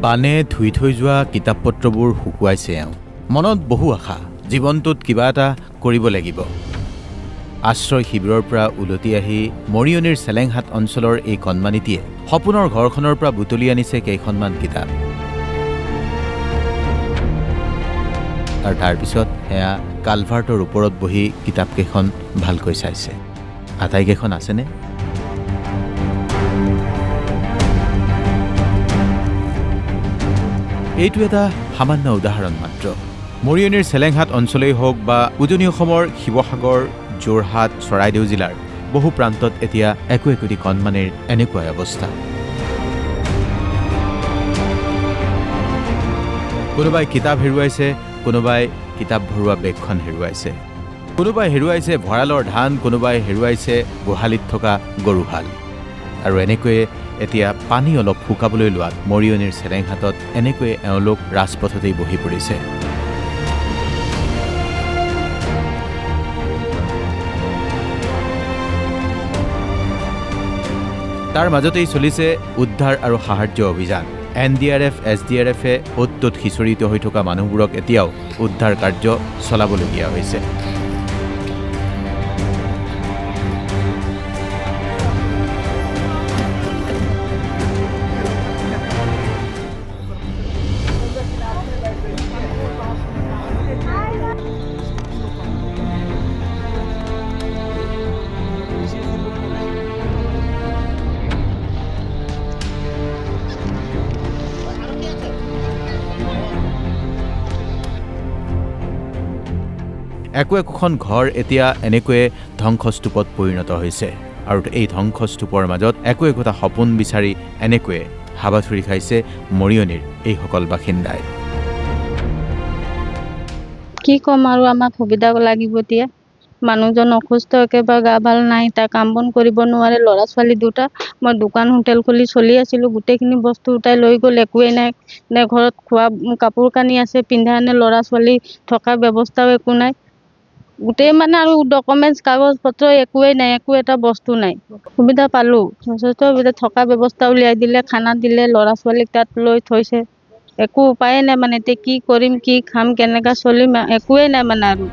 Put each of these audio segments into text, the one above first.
বানে ধুই থৈ যোৱা কিতাপ পত্ৰবোৰ শুকুৱাইছে এওঁ মনত বহু আশা জীৱনটোত কিবা এটা কৰিব লাগিব আশ্ৰয় শিবিৰৰ পৰা উলটি আহি মৰিয়নিৰ চেলেংহাট অঞ্চলৰ এই কণমানিটিয়ে সপোনৰ ঘৰখনৰ পৰা বুটলি আনিছে কেইখনমান কিতাপ আৰু তাৰ পিছত এয়া কালভাৰ্টৰ ওপৰত বহি কিতাপকেইখন ভালকৈ চাইছে আটাইকেইখন আছেনে এইটো এটা সামান্য উদাহৰণ মাত্ৰ মৰিয়নিৰ চেলেংহাট অঞ্চলেই হওক বা উজনি অসমৰ শিৱসাগৰ যোৰহাট চৰাইদেউ জিলাৰ বহু প্ৰান্তত এতিয়া একোটি কণমানিৰ এনেকুৱাই অৱস্থা কোনোবাই কিতাপ হেৰুৱাইছে কোনোবাই কিতাপ ভৰোৱা বেগখন হেৰুৱাইছে কোনোবাই হেৰুৱাইছে ভঁৰালৰ ধান কোনোবাই হেৰুৱাইছে গোহালিত থকা গৰুহাল আৰু এনেকৈয়ে এতিয়া পানী অলপ শুকাবলৈ লোৱাত মৰিয়নিৰ চেলেংহাটত এনেকৈয়ে এওঁলোক ৰাজপথতেই বহি পৰিছে তাৰ মাজতেই চলিছে উদ্ধাৰ আৰু সাহায্য অভিযান NDRF, SDRFে অ'ত-ত'ত সিঁচৰিত হৈ থকা মানুহবোৰক এতিয়াও উদ্ধাৰ কাৰ্য চলাবলগীয়া হৈছে একোখন ঘৰ এতিয়া এনেকৈয়ে ধ্বংসস্তূপত পৰিণত হৈছে আৰু এই ধ্বংসস্তূপৰ মাজত একোটা সপোন বিচাৰি এনেকৈয়ে হাবাথুৰি খাইছে মৰিয়নিৰ এইসকল বাসিন্দাই কি কম আৰু আমাক সুবিধা লাগিব এতিয়া মানুহজন অসুস্থ একেবাৰে গা ভাল নাই তাৰ কাম বন কৰিব নোৱাৰে ল'ৰা ছোৱালী দুটা মই দোকান হোটেল খুলি চলি আছিলোঁ গোটেইখিনি বস্তু উঠাই লৈ গ'ল একোৱেই নাই নে ঘৰত খোৱা কাপোৰ কানি আছে পিন্ধা নে ল'ৰা ছোৱালী থকা ব্যৱস্থাও একো নাই গোটেই মানে আৰু ডকুমেণ্টছ কাগজ পত্ৰ একোৱেই নাই একো এটা বস্তু নাই সুবিধা পালোঁ যথেষ্ট সুবিধা থকা ব্যৱস্থা উলিয়াই দিলে খানা দিলে ল'ৰা ছোৱালীক তাত লৈ থৈছে একো উপায়ে নাই মানে এতিয়া কি কৰিম কি খাম কেনেকৈ চলিম একোৱেই নাই মানে আৰু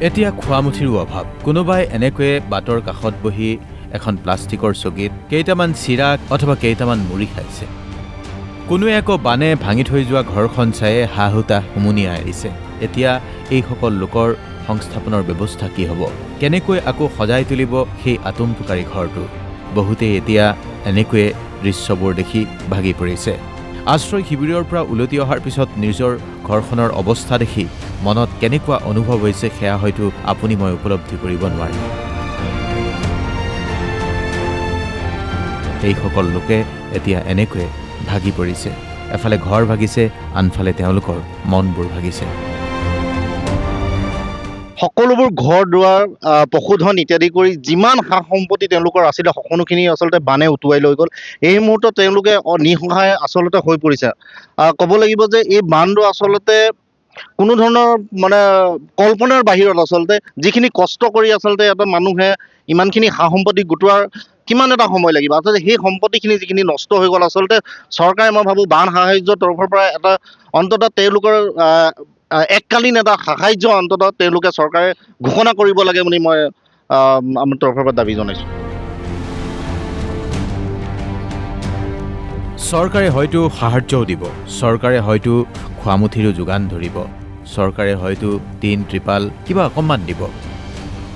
এতিয়া খোৱামুঠিৰো অভাৱ কোনোবাই এনেকৈয়ে বাটৰ কাষত বহি এখন প্লাষ্টিকৰ চকীত কেইটামান চিৰা অথবা কেইটামান মুড়ি খাইছে কোনোৱে আকৌ বানে ভাঙি থৈ যোৱা ঘৰখন চায়ে হাহুতাহ হুমুনিয়াই আহিছে এতিয়া এইসকল লোকৰ সংস্থাপনৰ ব্যৱস্থা কি হ'ব কেনেকৈ আকৌ সজাই তুলিব সেই আটোমটোকাৰী ঘৰটো বহুতেই এতিয়া এনেকৈয়ে দৃশ্যবোৰ দেখি ভাগি পৰিছে আশ্ৰয় শিবিৰৰ পৰা উলটি অহাৰ পিছত নিজৰ ঘৰখনৰ অৱস্থা দেখি মনত কেনেকুৱা অনুভৱ হৈছে সেয়া হয়তো আপুনি মই উপলব্ধি কৰিব নোৱাৰিম এইসকল লোকে এতিয়া এনেকৈয়ে ভাগি পৰিছে এফালে ঘৰ ভাগিছে আনফালে তেওঁলোকৰ মনবোৰ ভাগিছে সকলোবোৰ ঘৰ দুৱাৰ পশুধন ইত্যাদি কৰি যিমান সা সম্পত্তি তেওঁলোকৰ আছিলে সকলোখিনি আচলতে বানে উটুৱাই লৈ গ'ল এই মুহূৰ্তত তেওঁলোকে নিঃসহায় আচলতে হৈ পৰিছে ক'ব লাগিব যে এই বানটো আচলতে কোনো ধৰণৰ মানে কল্পনাৰ বাহিৰত আচলতে যিখিনি কষ্ট কৰি আচলতে এটা মানুহে ইমানখিনি সা সম্পত্তি গোটোৱাৰ কিমান এটা সময় লাগিব আচলতে সেই সম্পত্তিখিনি যিখিনি নষ্ট হৈ গ'ল আচলতে চৰকাৰে মই ভাবোঁ বান সাহায্যৰ তৰফৰ পৰা এটা অন্ততঃ তেওঁলোকৰ এককালীন এটা সাহায্য অন্ততঃ তেওঁলোকে চৰকাৰে ঘোষণা কৰিব লাগে বুলি মই আমাৰ তৰফৰ পৰা দাবী জনাইছোঁ চৰকাৰে হয়তো সাহায্যও দিব চৰকাৰে হয়তো খোৱামুঠিৰো যোগান ধৰিব চৰকাৰে হয়তো টিন ত্ৰিপাল কিবা অকণমান দিব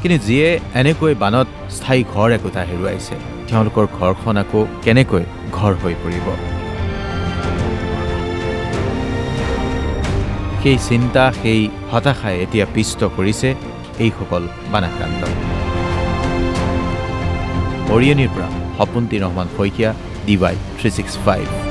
কিন্তু যিয়ে এনেকৈ বানত স্থায়ী ঘৰ একোটা হেৰুৱাইছে তেওঁলোকৰ ঘৰখন আকৌ কেনেকৈ ঘৰ হৈ পৰিব সেই চিন্তা সেই হতাশাই এতিয়া পিষ্ট কৰিছে এইসকল বানাক্ৰান্ত মৰিয়নিৰ পৰা সপোন্তি ৰহমান শইকীয়া DY 365